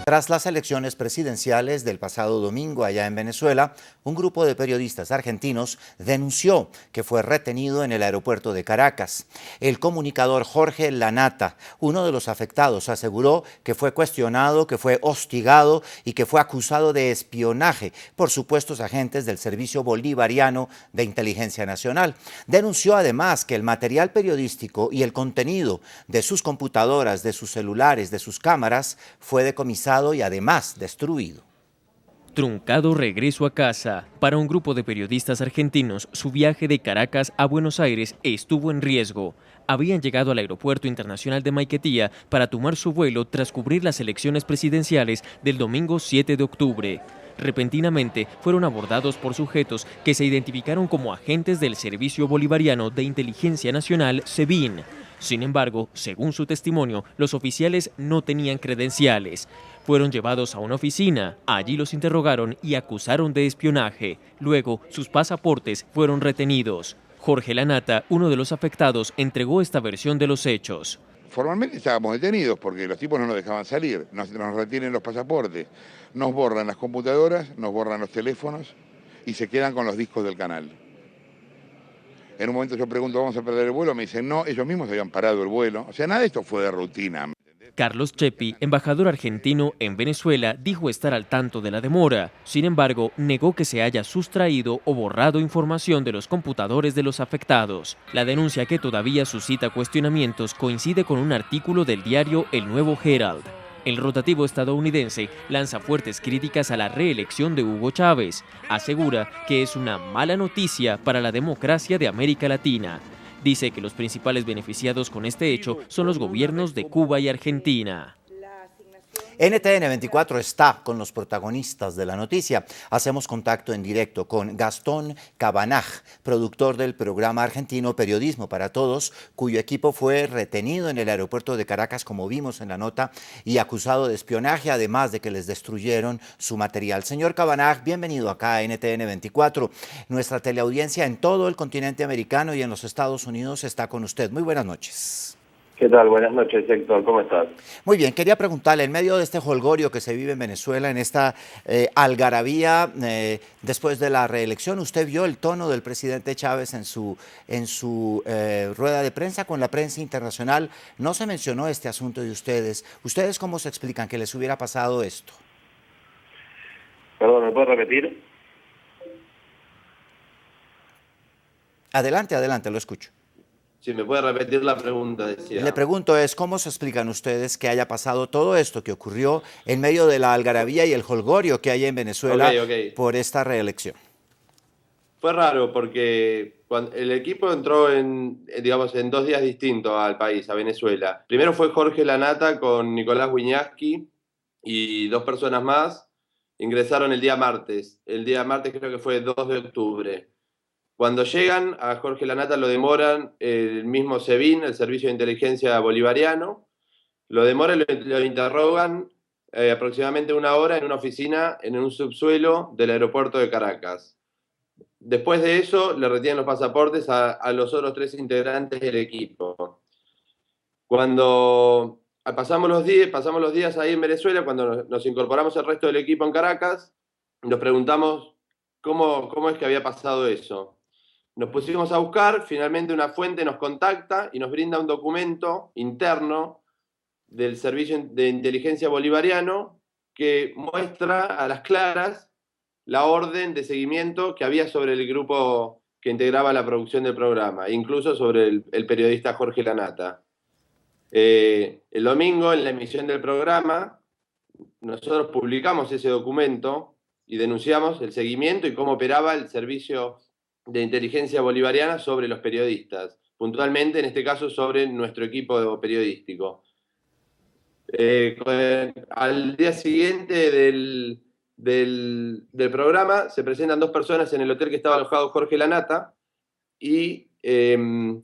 Tras las elecciones presidenciales del pasado domingo allá en Venezuela, un grupo de periodistas argentinos denunció que fue retenido en el aeropuerto de Caracas. El comunicador Jorge Lanata, uno de los afectados, aseguró que fue cuestionado, que fue hostigado y que fue acusado de espionaje por supuestos agentes del Servicio Bolivariano de Inteligencia Nacional. Denunció además que el material periodístico y el contenido de sus computadoras, de sus celulares, de sus cámaras fue decomisado y además destruido. Truncado regreso a casa. Para un grupo de periodistas argentinos, su viaje de Caracas a Buenos Aires estuvo en riesgo. Habían llegado al Aeropuerto Internacional de Maiquetía para tomar su vuelo tras cubrir las elecciones presidenciales del domingo 7 de octubre. Repentinamente fueron abordados por sujetos que se identificaron como agentes del Servicio Bolivariano de Inteligencia Nacional, SEBIN. Sin embargo, según su testimonio, los oficiales no tenían credenciales. Fueron llevados a una oficina, allí los interrogaron y acusaron de espionaje. Luego, sus pasaportes fueron retenidos. Jorge Lanata, uno de los afectados, entregó esta versión de los hechos. Formalmente estábamos detenidos porque los tipos no nos dejaban salir, nos retienen los pasaportes, nos borran las computadoras, nos borran los teléfonos y se quedan con los discos del canal. En un momento yo pregunto, ¿vamos a perder el vuelo? Me dicen, no, ellos mismos habían parado el vuelo. O sea, nada de esto fue de rutina. Carlos Chepi, embajador argentino en Venezuela, dijo estar al tanto de la demora. Sin embargo, negó que se haya sustraído o borrado información de los computadores de los afectados. La denuncia, que todavía suscita cuestionamientos, coincide con un artículo del diario El Nuevo Herald. El rotativo estadounidense lanza fuertes críticas a la reelección de Hugo Chávez. Asegura que es una mala noticia para la democracia de América Latina. Dice que los principales beneficiados con este hecho son los gobiernos de Cuba y Argentina. NTN 24 está con los protagonistas de la noticia. Hacemos contacto en directo con Gastón Cabanaj, productor del programa argentino Periodismo para Todos, cuyo equipo fue retenido en el aeropuerto de Caracas, como vimos en la nota, y acusado de espionaje, además de que les destruyeron su material. Señor Cabanaj, bienvenido acá a NTN 24. Nuestra teleaudiencia en todo el continente americano y en los Estados Unidos está con usted. Muy buenas noches. ¿Qué tal? Buenas noches, Héctor. ¿Cómo estás? Muy bien, quería preguntarle, en medio de este jolgorio que se vive en Venezuela, en esta algarabía después de la reelección, ¿usted vio el tono del presidente Chávez en su rueda de prensa con la prensa internacional? No se mencionó este asunto de ustedes. ¿Ustedes cómo se explican que les hubiera pasado esto? Perdón, ¿me puede repetir? Adelante, adelante, lo escucho. Si me puede repetir la pregunta, decía. Le pregunto ¿cómo se explican ustedes que haya pasado todo esto que ocurrió en medio de la algarabía y el jolgorio que hay en Venezuela por esta reelección? Fue raro porque cuando el equipo entró en 2 días distintos al país, a Venezuela. Primero fue Jorge Lanata con Nicolás Wiñaski y 2 personas más. Ingresaron el día martes. El día martes creo que fue 2 de octubre. Cuando llegan, a Jorge Lanata lo demoran el mismo SEBIN, el Servicio de Inteligencia Bolivariano, lo demoran y lo interrogan aproximadamente 1 hora en una oficina en un subsuelo del aeropuerto de Caracas. Después de eso, le retiran los pasaportes a los otros 3 integrantes del equipo. Cuando pasamos los días ahí en Venezuela, cuando nos incorporamos el resto del equipo en Caracas, nos preguntamos cómo es que había pasado eso. Nos pusimos a buscar, finalmente una fuente nos contacta y nos brinda un documento interno del Servicio de Inteligencia Bolivariano que muestra a las claras la orden de seguimiento que había sobre el grupo que integraba la producción del programa, incluso sobre el periodista Jorge Lanata. El domingo, en la emisión del programa, nosotros publicamos ese documento y denunciamos el seguimiento y cómo operaba el Servicio de Inteligencia Bolivariana sobre los periodistas, puntualmente en este caso sobre nuestro equipo periodístico. Al día siguiente del programa se presentan 2 personas en el hotel que estaba alojado Jorge Lanata y dicen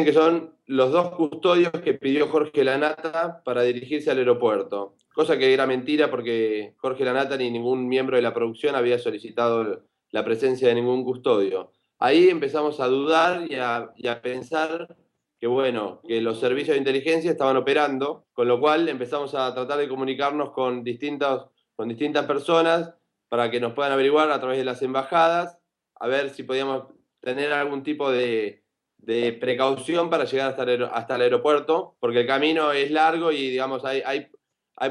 que son los 2 custodios que pidió Jorge Lanata para dirigirse al aeropuerto, cosa que era mentira porque Jorge Lanata ni ningún miembro de la producción había solicitado la presencia de ningún custodio. Ahí empezamos a dudar y a pensar bueno, que los servicios de inteligencia estaban operando, con lo cual empezamos a tratar de comunicarnos con distintas personas para que nos puedan averiguar a través de las embajadas, a ver si podíamos tener algún tipo de precaución para llegar hasta el aeropuerto, porque el camino es largo y, digamos, hay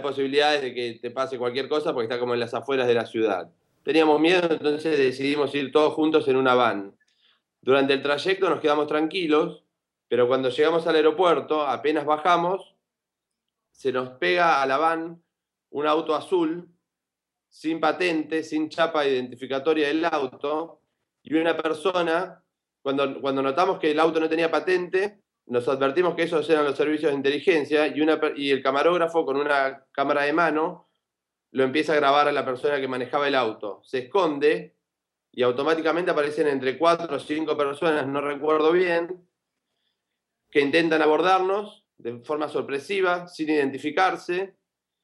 posibilidades de que te pase cualquier cosa porque está como en las afueras de la ciudad. Teníamos miedo, entonces decidimos ir todos juntos en una van. Durante el trayecto nos quedamos tranquilos, pero cuando llegamos al aeropuerto, apenas bajamos, se nos pega a la van un auto azul, sin patente, sin chapa identificatoria del auto, y una persona, cuando notamos que el auto no tenía patente, nos advertimos que esos eran los servicios de inteligencia, y el camarógrafo con una cámara de mano lo empieza a grabar a la persona que manejaba el auto. Se esconde y automáticamente aparecen entre 4 o 5 personas, no recuerdo bien, que intentan abordarnos de forma sorpresiva, sin identificarse,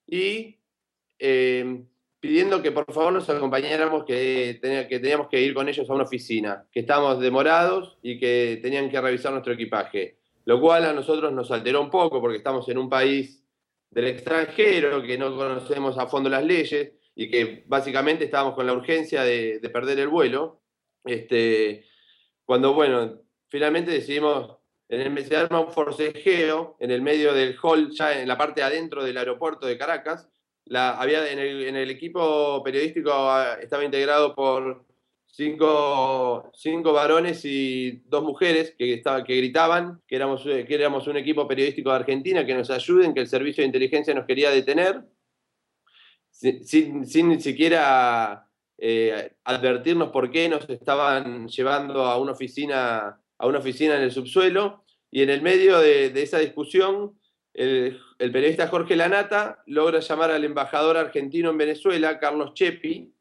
y pidiendo que por favor nos acompañáramos, que teníamos que ir con ellos a una oficina, que estábamos demorados y que tenían que revisar nuestro equipaje. Lo cual a nosotros nos alteró un poco porque estamos en un país del extranjero, que no conocemos a fondo las leyes y que básicamente estábamos con la urgencia de perder el vuelo. Cuando, bueno, finalmente decidimos, se arma un forcejeo en el medio del hall, ya en la parte de adentro del aeropuerto de Caracas. En el equipo periodístico estaba integrado por cinco varones y 2 mujeres que gritaban que éramos un equipo periodístico de Argentina, que nos ayuden, que el servicio de inteligencia nos quería detener, sin ni siquiera advertirnos por qué nos estaban llevando a una oficina en el subsuelo. Y en el medio de esa discusión, el periodista Jorge Lanata logra llamar al embajador argentino en Venezuela, Carlos Chepi,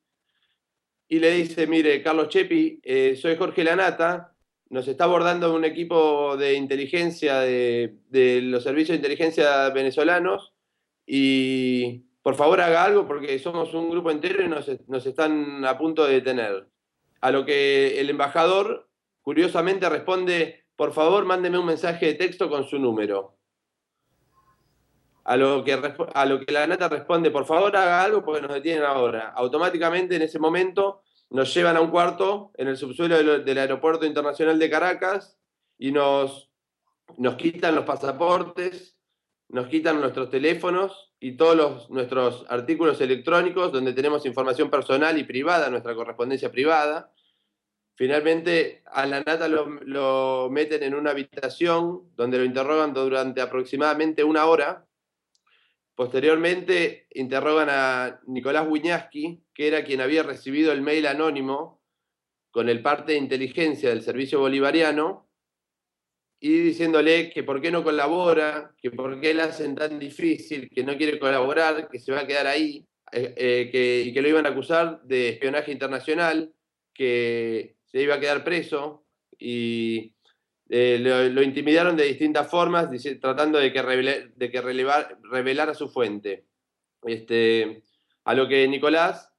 y le dice: mire, Carlos Chepi, soy Jorge Lanata, nos está abordando un equipo de inteligencia de los servicios de inteligencia venezolanos, y por favor haga algo porque somos un grupo entero y nos están a punto de detener. A lo que el embajador curiosamente responde: por favor, mándeme un mensaje de texto con su número. A lo que la nata responde: por favor haga algo porque nos detienen ahora. Automáticamente en ese momento nos llevan a un cuarto en el subsuelo del Aeropuerto Internacional de Caracas y nos quitan los pasaportes, nos quitan nuestros teléfonos y todos nuestros artículos electrónicos donde tenemos información personal y privada, nuestra correspondencia privada. Finalmente a la nata lo meten en una habitación donde lo interrogan durante aproximadamente 1 hora. Posteriormente interrogan a Nicolás Wiñaski, que era quien había recibido el mail anónimo con el parte de inteligencia del servicio bolivariano, y diciéndole que por qué no colabora, que por qué la hacen tan difícil, que no quiere colaborar, que se va a quedar ahí, y que lo iban a acusar de espionaje internacional, que se iba a quedar preso, y lo intimidaron de distintas formas, tratando de que revelara su fuente. A lo que Nicolás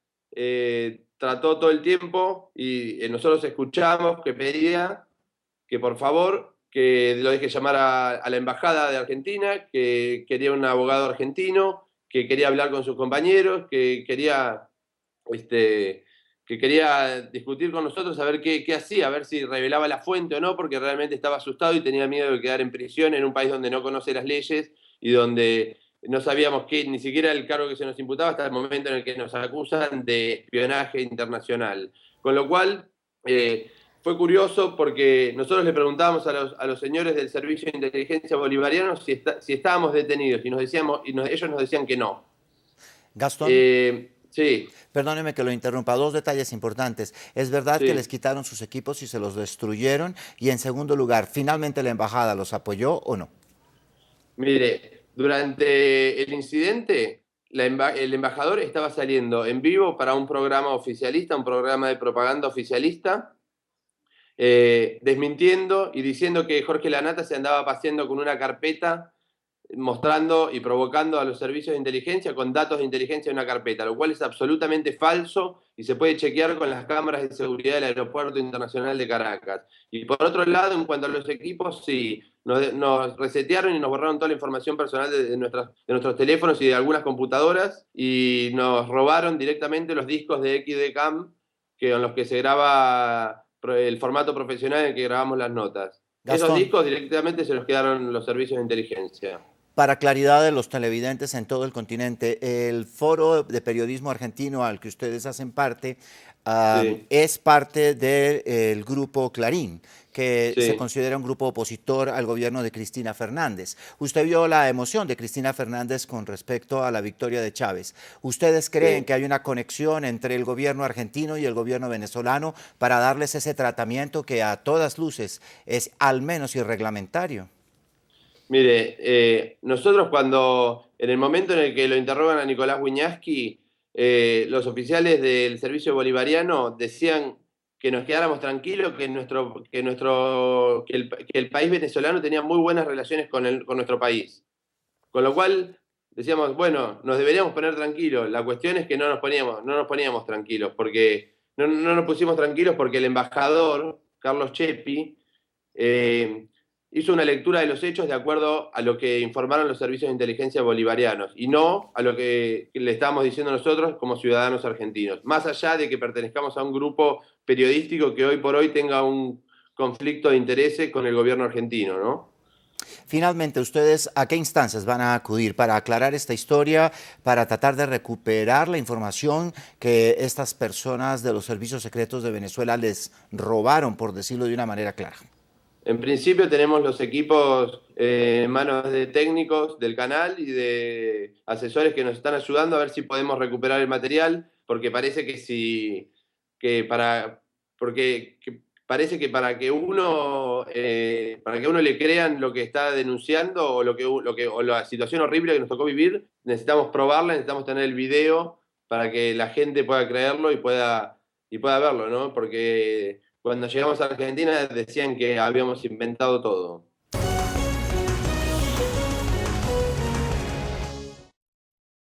trató todo el tiempo, y nosotros escuchamos que pedía que por favor que lo deje llamar a la embajada de Argentina, que quería un abogado argentino, que quería hablar con sus compañeros, que quería discutir con nosotros, a ver qué hacía, a ver si revelaba la fuente o no, porque realmente estaba asustado y tenía miedo de quedar en prisión en un país donde no conoce las leyes y donde no sabíamos ni siquiera el cargo que se nos imputaba hasta el momento en el que nos acusan de espionaje internacional. Con lo cual, fue curioso porque nosotros le preguntábamos a los señores del Servicio de Inteligencia Bolivariano si estábamos detenidos, y ellos nos decían que no. Gastón, Sí. perdóneme que lo interrumpa, 2 detalles importantes. ¿Es verdad Sí. que les quitaron sus equipos y se los destruyeron? Y en segundo lugar, ¿finalmente la embajada los apoyó o no? Mire, durante el incidente, el embajador estaba saliendo en vivo para un programa oficialista, un programa de propaganda oficialista, desmintiendo y diciendo que Jorge Lanata se andaba paseando con una carpeta mostrando y provocando a los servicios de inteligencia con datos de inteligencia en una carpeta, lo cual es absolutamente falso y se puede chequear con las cámaras de seguridad del Aeropuerto Internacional de Caracas. Y por otro lado, en cuanto a los equipos, sí, nos resetearon y nos borraron toda la información personal de nuestros teléfonos y de algunas computadoras y nos robaron directamente los discos de XD-Cam con los que se graba el formato profesional en el que grabamos las notas. Esos Gastón, discos directamente se los quedaron los servicios de inteligencia. para claridad de los televidentes en todo el continente, el Foro de Periodismo Argentino al que ustedes hacen parte Sí, es parte del grupo Clarín, que se sí, considera un grupo opositor al gobierno de Cristina Fernández. Usted vio la emoción de Cristina Fernández con respecto a la victoria de Chávez. ¿Ustedes creen sí. que hay una conexión entre el gobierno argentino y el gobierno venezolano para darles ese tratamiento que a todas luces es al menos irreglamentario? Mire, nosotros en el momento en el que lo interrogan a Nicolás Wiñaski, los oficiales del servicio bolivariano decían que nos quedáramos tranquilos, que el país venezolano tenía muy buenas relaciones con nuestro país. Con lo cual decíamos, bueno, nos deberíamos poner tranquilos. La cuestión es que no nos poníamos tranquilos, porque no nos pusimos tranquilos porque el embajador, Carlos Chepi, eh, hizo una lectura de los hechos de acuerdo a lo que informaron los servicios de inteligencia bolivarianos y no a lo que le estábamos diciendo nosotros como ciudadanos argentinos. Más allá de que pertenezcamos a un grupo periodístico que hoy por hoy tenga un conflicto de intereses con el gobierno argentino, ¿no? Finalmente, ¿ustedes a qué instancias van a acudir para aclarar esta historia, para tratar de recuperar la información que estas personas de los servicios secretos de Venezuela les robaron, por decirlo de una manera clara? En principio tenemos los equipos en manos de técnicos del canal y de asesores que nos están ayudando a ver si podemos recuperar el material, porque parece que si que para porque que parece que para que uno le crean lo que está denunciando o o la situación horrible que nos tocó vivir, necesitamos probarla, necesitamos tener el video para que la gente pueda creerlo y pueda verlo, ¿no? Porque cuando llegamos a Argentina decían que habíamos inventado todo.